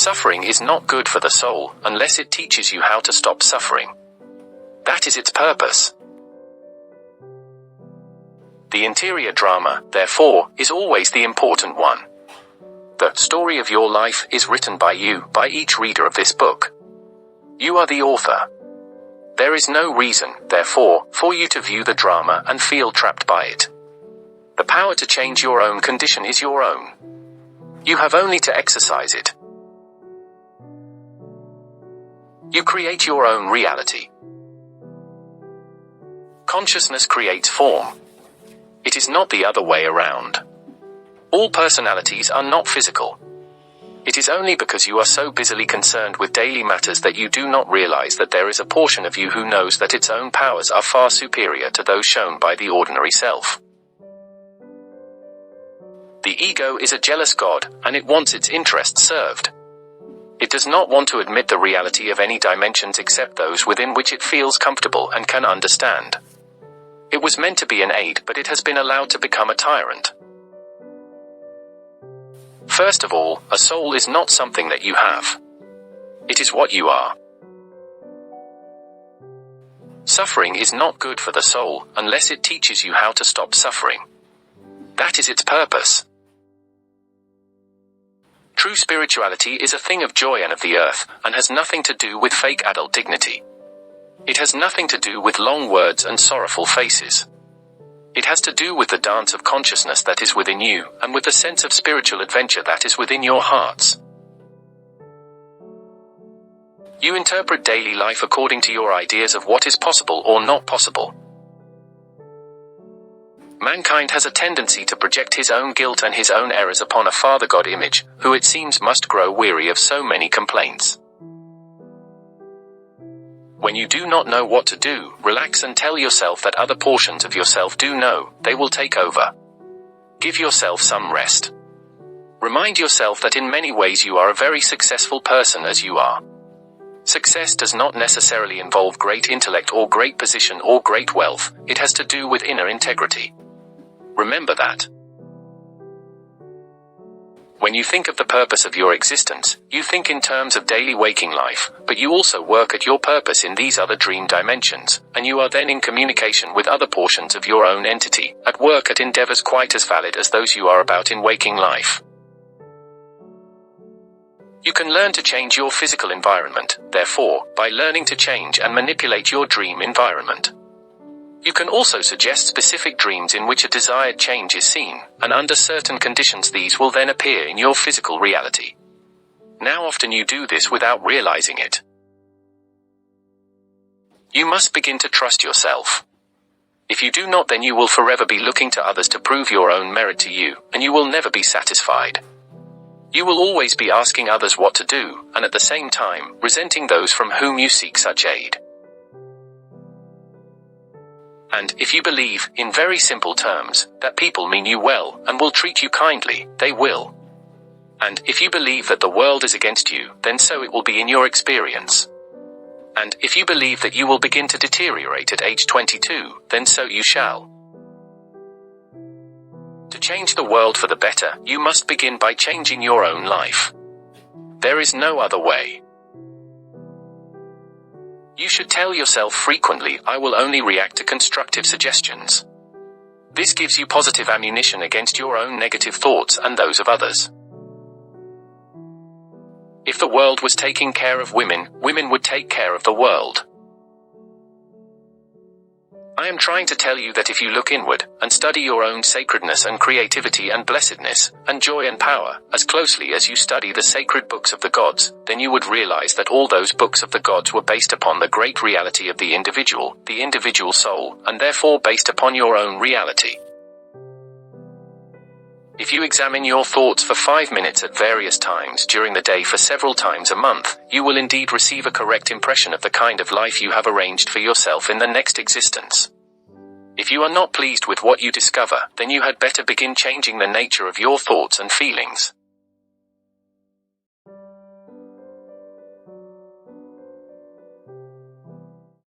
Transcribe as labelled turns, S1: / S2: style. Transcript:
S1: Suffering is not good for the soul unless it teaches you how to stop suffering. That is its purpose. The interior drama, therefore, is always the important one. The story of your life is written by you, by each reader of this book. You are the author. There is no reason, therefore, for you to view the drama and feel trapped by it. The power to change your own condition is your own. You have only to exercise it. You create your own reality. Consciousness creates form. It is not the other way around. All personalities are not physical. It is only because you are so busily concerned with daily matters that you do not realize that there is a portion of you who knows that its own powers are far superior to those shown by the ordinary self. The ego is a jealous god, and it wants its interests served. It does not want to admit the reality of any dimensions except those within which it feels comfortable and can understand. It was meant to be an aid, but it has been allowed to become a tyrant. First of all, a soul is not something that you have. It is what you are. Suffering is not good for the soul unless it teaches you how to stop suffering. That is its purpose. True spirituality is a thing of joy and of the earth, and has nothing to do with fake adult dignity. It has nothing to do with long words and sorrowful faces. It has to do with the dance of consciousness that is within you, and with the sense of spiritual adventure that is within your hearts. You interpret daily life according to your ideas of what is possible or not possible. Mankind has a tendency to project his own guilt and his own errors upon a Father God image, who it seems must grow weary of so many complaints. When you do not know what to do, relax and tell yourself that other portions of yourself do know. They will take over. Give yourself some rest. Remind yourself that in many ways you are a very successful person as you are. Success does not necessarily involve great intellect or great position or great wealth. It has to do with inner integrity. Remember that. When you think of the purpose of your existence, you think in terms of daily waking life, but you also work at your purpose in these other dream dimensions, and you are then in communication with other portions of your own entity, at work at endeavors quite as valid as those you are about in waking life. You can learn to change your physical environment, therefore, by learning to change and manipulate your dream environment. You can also suggest specific dreams in which a desired change is seen, and under certain conditions these will then appear in your physical reality. Now often you do this without realizing it. You must begin to trust yourself. If you do not, then you will forever be looking to others to prove your own merit to you, and you will never be satisfied. You will always be asking others what to do, and at the same time, resenting those from whom you seek such aid. And if you believe, in very simple terms, that people mean you well, and will treat you kindly, they will. And if you believe that the world is against you, then so it will be in your experience. And if you believe that you will begin to deteriorate at age 22, then so you shall. To change the world for the better, you must begin by changing your own life. There is no other way. You should tell yourself frequently, I will only react to constructive suggestions. This gives you positive ammunition against your own negative thoughts and those of others. If the world was taking care of women, women would take care of the world. I am trying to tell you that if you look inward, and study your own sacredness and creativity and blessedness, and joy and power, as closely as you study the sacred books of the gods, then you would realize that all those books of the gods were based upon the great reality of the individual soul, and therefore based upon your own reality. If you examine your thoughts for 5 minutes at various times during the day for several times a month, you will indeed receive a correct impression of the kind of life you have arranged for yourself in the next existence. If you are not pleased with what you discover, then you had better begin changing the nature of your thoughts and feelings.